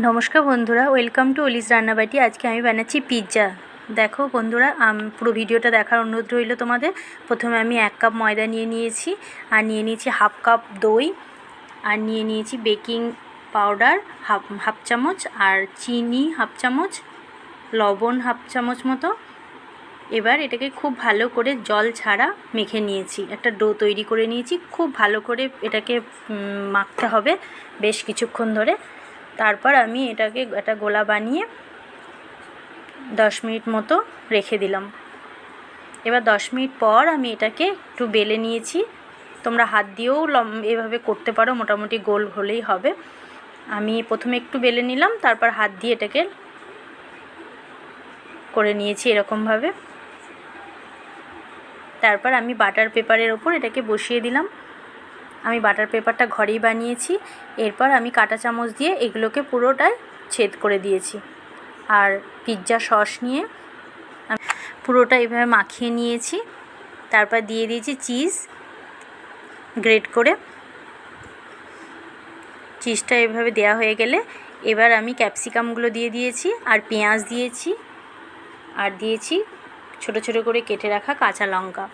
নমস্কার বন্ধুরা, welcome to অলিস রান্নাবাটি। আজকে আমি বানাচ্ছি পিৎজা। দেখো বন্ধুরা, পুরো ভিডিওটা দেখার অনুরোধ রইল তোমাদের। প্রথমে আমি 1 কাপ ময়দা নিয়ে নিয়েছি, আর নিয়ে নিয়েছি হাফ কাপ দই, আর নিয়ে নিয়েছি বেকিং পাউডার হাফ চামচ, আর চিনি হাফ চামচ, লবণ হাফ চামচ মতো। এবার এটাকে খুব ভালো করে জল ছাড়া মেখে নিয়েছি, একটা ডো তৈরি করে নিয়েছি। খুব ভালো করে এটাকে মাখতে হবে বেশ কিছুক্ষণ ধরে। তারপর আমি এটাকে একটা গোলা বানিয়ে 10 মিনিট মতো রেখে দিলাম। এবার 10 মিনিট পর আমি এটাকে একটু বেলে নিয়েছি। তোমরা হাত দিয়েও এভাবে করতে পারো, মোটামুটি গোল হলেই হবে। আমি প্রথমে একটু বেলে নিলাম, তারপর হাত দিয়ে এটাকে করে নিয়েছি এরকমভাবে। তারপর আমি বাটার পেপারের ওপর এটাকে বসিয়ে দিলাম। আমি বাটার পেপারটা ঘরেই বানিয়েছি। এরপর আমি কাঁটা চামচ দিয়ে এগুলোকে পুরোটাই ছেদ করে দিয়েছি, আর পিৎজা সস নিয়ে আমি পুরোটা এইভাবে মাখিয়ে নিয়েছি। তারপর দিয়ে দিয়েছি চিজ গ্রেট করে। চিজটা এভাবে দেওয়া হয়ে গেলে এবার আমি ক্যাপসিকামগুলো দিয়ে দিয়েছি, আর পেঁয়াজ দিয়েছি, আর দিয়েছি ছোট ছোট করে কেটে রাখা কাঁচা লঙ্কা।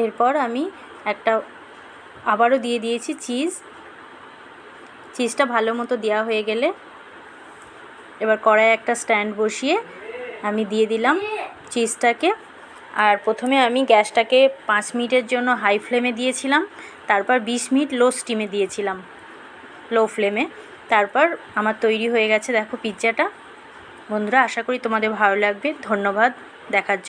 এরপর আমি আবারও দিয়ে দিয়েছি চিজটা ভালো মতো দেওয়া হয়ে গেলে এবার কড়াইয়ে একটা স্ট্যান্ড বসিয়ে আমি দিয়ে দিলাম চিজটাকে। আর প্রথমে আমি গ্যাসটাকে 5 মিনিটের জন্য হাই ফ্লেমে দিয়েছিলাম, তারপর 20 মিনিট লো স্টিমে দিয়েছিলাম, লো ফ্লেমে। তারপর আমার তৈরি হয়ে গেছে দেখো পিৎজাটা। বন্ধুরা, আশা করি তোমাদের ভালো লাগবে। ধন্যবাদ দেখার জন্য।